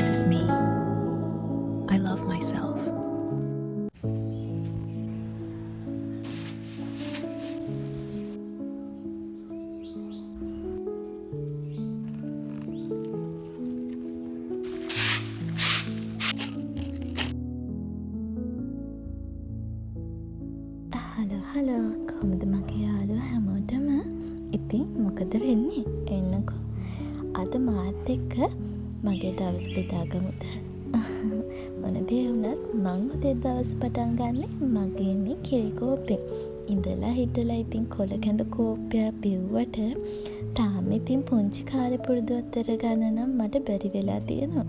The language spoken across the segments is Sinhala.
This is me. I love myself. Hello කොහොමද මගේ යාළුවෝ හැමෝටම? ඉතින් මොකද වෙන්නේ? එන්නකෝ. අද මාත් එක්ක මගේ දවස් බෙදාගමුද? මොන දේ වුණත් මං උදේ දවස් පටන් ගන්නෙ මගේ මේ කිරි කෝප්පෙන්. ඉඳලා හිටලා ඉතින් කොළ කැඳ කෝප්පයක් බිව්වට තාම ඉතින් පුංචි කාලේ පුරුදුවත් කරගන්න නම් මට බැරි වෙලා තියෙනවා.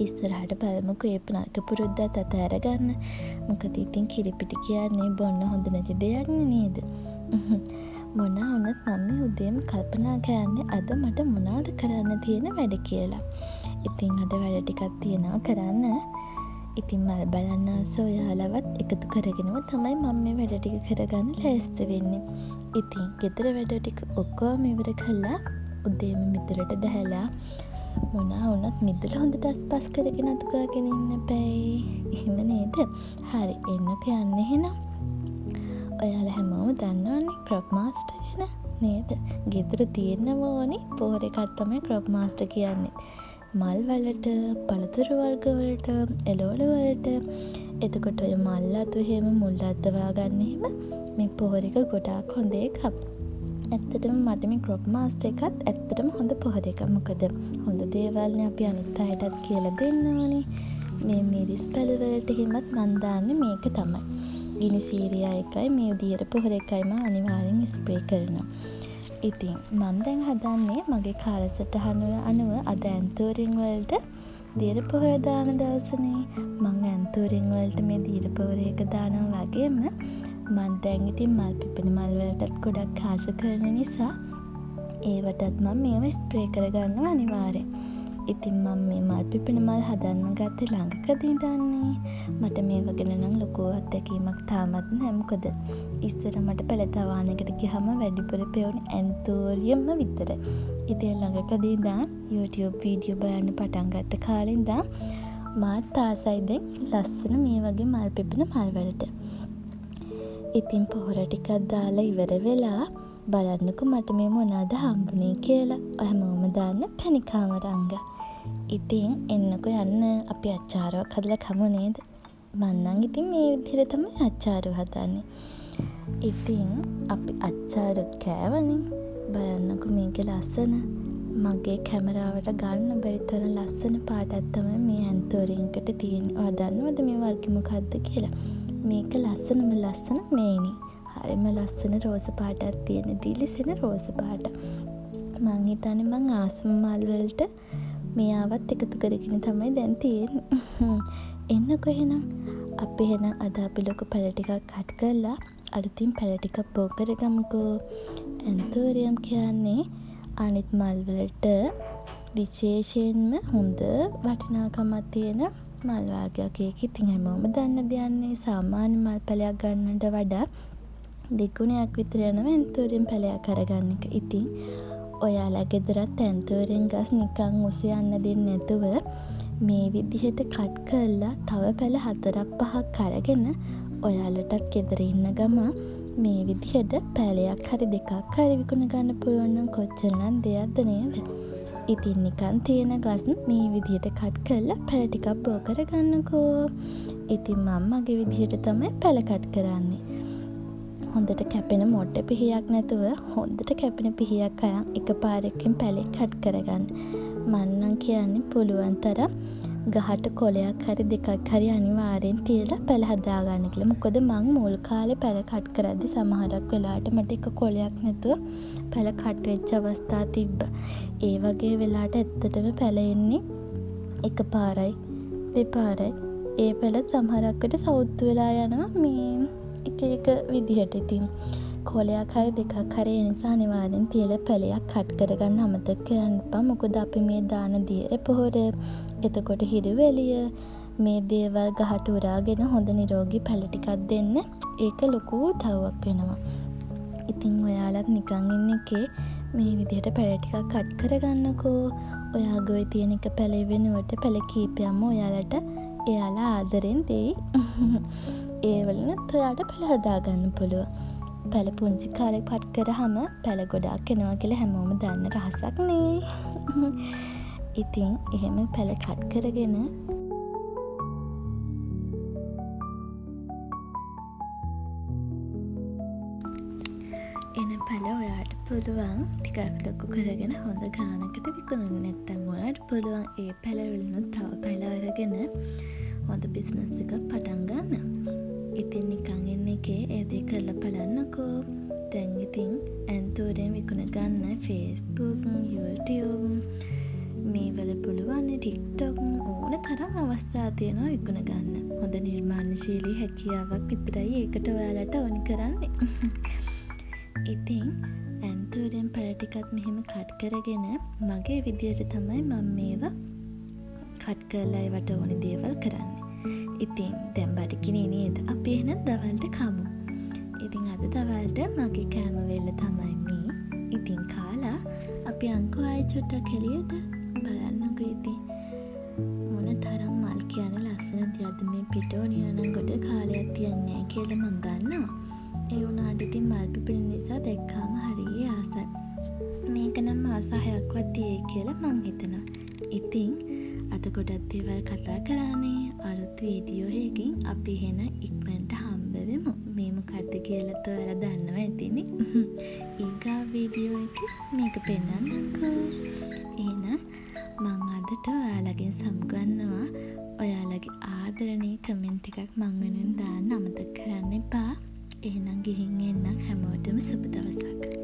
ඉස්සරහට බලමුකෝ ඒ නරක පුරුද්දත් අතහැරගන්න. මොකද ඉතින් කිරිපිටි කියන්නේ බොන්න හොඳ නැති දෙයක් නේද? මොනවා වුණත් මම උදේම කල්පනා කරන්නේ අද මට මොනවද කරන්න තියෙන වැඩ කියලා. ඉතින් අද වැඩ ටිකක් තියෙනවා කරන්න. ඉතින් මල් බලන්න ආස ඔයාලවත් එකතු කරගෙනම තමයි මම මේ වැඩ ටික කරගන්න ලෑස්ති වෙන්නේ. ඉතින් ගෙදර වැඩ ටික ඔක්කොම ඉවර කළා. උදේම මිදුලට බහැලා මොනවා වුණත් මිදුල හොඳට අස්පස් කරගෙන අතුකාගෙන ඉන්න බෑ. එහෙම නේද? හරි එන්නකෝ යන්න එහෙනම්. ඔයාලා හැමෝම දන්නවනේ ක්‍රොප් මාස්ටර් ගැන නේද? ගෙදර තියෙන්නම ඕනේ පොහොර එකක් තමයි ක්‍රොප් මාස්ටර් කියන්නේ. මල් වලට, පළතුරු වර්ග වලට, එළවලු වලට එතකොට ඔය මල් අතු එහෙම මුල් අද්දවා ගන්න එහෙම මේ පොහොර එක ගොඩාක් හොඳ එකක්. ඇත්තටම මට මේ ක්‍රොප් මාස්ටර් එකත් ඇත්තටම හොඳ පොහොර එකක්. මොකද හොඳ දේවල්නේ අපි අනිත් අයටත් කියලා දෙන්න ඕනේ. මේ මිරිස් පැල වලට හිමත් මන් දාන්නේ මේක තමයි. ගිනි සීරියා එකයි මේ දියර පොහොර එකයි මම අනිවාර්යෙන් ස්ප්‍රේ කරනවා. ඉතින් මම දැන් හදන්නේ මගේ කාලසටහන අනුව අද ඇන්තෝරින් වලට දියර පොහොර දාන දවසනේ. මම ඇන්තෝරින් වලට මේ දියර පොහොර එක දානවා වගේම මම දැන් ඉතින් මල් පිපෙන මල් වලටත් ගොඩක් ආස කරන නිසා ඒවටත් මම මේව ස්ප්‍රේ කරගන්නවා අනිවාර්යෙන්. ඉතින් මම මේ මල් පිපෙන මල් හදන්න ගත්තේ ළඟකදී ඉඳන්නේ. මට මේව ගැන නම් ලොකු අත්දැකීමක් තාමත් නැහැ. මොකද ඉස්සර මට පළතවානකට ගියාම වැඩිපුර පෙවුනේ ඇන්තෝරියම්ම විතරයි. ඉතින් ළඟකදී ඉඳන් YouTube වීඩියෝ බලන්න පටන් ගත්ත කාලේ ඉඳන් මාත් ආසයි දැන් ලස්සන මේ වගේ මල් පිපෙන මල් වලට. ඉතින් පොහොර ටිකක් දාලා ඉවර වෙලා බලන්නකො මට මේ මොනවද හම්බුනේ කියලා. හැමෝම දාන්න පැණිකාමරංග. ඉතින් එන්නකො යන්න අපි අච්චාරුවක් හදලා කමු නේද? මං නම් ඉතින් මේ විදිහට තමයි අච්චාරුව හදන්නේ. ඉතින් අපි අච්චාරුත් කෑවනේ. බලන්නකො මේකේ ලස්සන මගේ කැමරාවට ගන්න බැරි තරම් ලස්සන පාටක් තමයි මේ ඇන්තෝරින් එකට තියෙන්නේ. ඔයා දන්නවද මේ වර්ගය මොකක්ද කියලා? මේක ලස්සනම ලස්සන මේනි. හරිම ලස්සන රෝස පාටක් තියෙන දිලිසෙන රෝස පාට. මං හිතන්නේ මං ආසම මල් වලට මෙයාවත් එකතු කරගෙන තමයි දැන් තියෙන්නේ. එන්නකො එහෙනම්. අපි එහෙනම් අද අපි ලොකු පැල ටිකක් කට් කරලා අලුතින් පැල ටිකක් බෝ කරගමුකෝ. ඇන්තෝරියම් කියන්නේ අනිත් මල් වලට විශේෂයෙන්ම හොඳ වටිනාකමක් තියෙන මල් වර්ගයක්. ඒක ඉතින් හැමෝම දන්න දෙයක්නේ. සාමාන්‍ය මල් පැලයක් ගන්නට වඩා දෙගුණයක් විතර යනවා ඇන්තෝරියම් පැලයක් අරගන්න එක. ඉතින් ඔයාලා ගෙදරත් ඇන්තෝරියම් ගස් නිකන් උස යන්න දෙන්නේ නැතුව මේ විදිහට කට් කරලා තව පැල 4-5ක් අරගෙන ඔයාලටත් ගෙදර ඉන්න ගම මේ විදිහට පැලයක් හරි දෙකක් හරි විකුණ ගන්න පුළුවන් නම් කොච්චරනම් දෙයක්ද නේද? ඉතින් නිකන් තියෙන ගස් මේ විදිහට කට් කරලා පැල ටිකක් බෝ කරගන්නකෝ. ඉතින් මම මගේ විදිහට තමයි පැල කට් කරන්නේ. හොඳට කැපෙන මොට්ට පිහියක් නැතුව හොඳට කැපෙන පිහියක් අරන් එකපාරකින් පැලේ කට් කරගන්න. මං නම් කියන්නේ පුළුවන් තරම් ගහට කොලයක් හරි දෙකක් හරි අනිවාර්යෙන් තියලා පැල හදාගන්න කියලා. මොකද මං මුල් කාලේ පැල කට් කරද්දි සමහරක් වෙලාවට මට එක කොලයක් නැතුව පැල කට් වෙච්ච අවස්ථා තිබ්බා. ඒ වගේ වෙලාවට ඇත්තටම පැල එන්නේ එකපාරයි දෙපාරයි. ඒ පැල සමහරක් විට සවුත්තු වෙලා යනවා මේ එක විදිහට. ඉතින් කොලයක් හරි දෙකක් හරි ඒ නිසා අනිවාර්යෙන් තියලා පැලයක් කට් කරගන්න අමතක කරන්න එපා. මොකද අපි මේ දාන දියර පොහොර එතකොට හිරුවෙලිය මේ දේවල් ගහට උරාගෙන හොඳ නිරෝගී පැල ටිකක් දෙන්න ඒක ලොකු උදව්වක් වෙනවා. ඉතින් ඔයාලත් නිකන් ඉන්න එකේ මේ විදිහට පැල ටිකක් කට් කරගන්නකෝ. ඔයා ගොයි තියෙන එක පැලේ වෙනුවට පැල කීපයක්ම ඔයාලට එයාලා ආදරෙන් දෙයි. ඒවලුනත් ඔයාට පැල හදාගන්න පුළුවන්. පැල පුංචි කාලේ පට් කරාම පැල ගොඩාක් එනවා කියලා හැමෝම දන්න රහසක් නේ. ඉතින් එහෙම පැල කට් කරගෙන එන පැල ඔයාට පුළුවන් ටිකක් ලොකු කරගෙන හොඳ ගානකට විකුණන්න. නැත්තම් ඔයාට පුළුවන් ඒ පැලවලිනුත් තව පැල අරගෙන හොඳ බිස්නස් එකක් පටන් ගන්න. ඉතින් නිකන් ඉන්න එකේ ඒ දේ කරලා බලන්නකෝ. දැන් ඉතින් ඇන්තෝරෙන් විකුණ ගන්න Facebook, YouTube මේවල පුළුවන් TikTok ඕන තරම් අවස්ථා තියෙනවා විකුණ ගන්න. හොඳ නිර්මාණශීලී හැකියාවක් විතරයි ඒකට ඔයාලට ඕනි කරන්නේ. ඉතින් ඇන්තෝරෙන් පැල ටිකක් මෙහෙම කට් කරගෙන මගේ විදියට තමයි මම මේවා කට් කරලා ඒවට ඕනි දේවල් කරන්නේ. ඉතින් දැන් බඩගිනේ නේද? අපි එහෙනම් දවල්ට කමු. ඉතින් අද දවල්ට මගේ කෑම වෙල්ල තමයි මේ. ඉතින් කාලා අපි අංකෝ ආයි චුට්ටක් එළියට බලන්නකෝ. ඉතින් මොන තරම් මල් කියන ලස්සනද යද්ද මේ පිටෝනිය නම් ගොඩ කාලයක් තියන්නේ නැහැ කියලා මම දන්නවා. ඒ වුණාට ඉතින් මල් පිපෙන නිසා දැක්කාම හරිය ආසයි. මේක නම් මාස 6ක්වත් තියෙයි කියලා මං හිතනවා. ඉතින් අද ගොඩක් දේවල් කතා කරානේ. අලුත් වීඩියෝ එකකින් අපි එහෙන ඉක්මනට හම්බ වෙමු. මේ මොකද්ද කියලා ඔයාලා දන්නවා ඇතිනේ. ඊගා වීඩියෝ එක මේක පෙන්නන්නම්කෝ. එහෙනම් මං අදට ඔයාලගෙන් සමුගන්නවා. ඔයාලගේ ආදරණීය කමෙන්ට් එකක් මං වෙනුවෙන් දාන්න අමතක කරන්න එපා. එහෙනම් ගිහින් එන්න හැමෝටම සුබ දවසක්.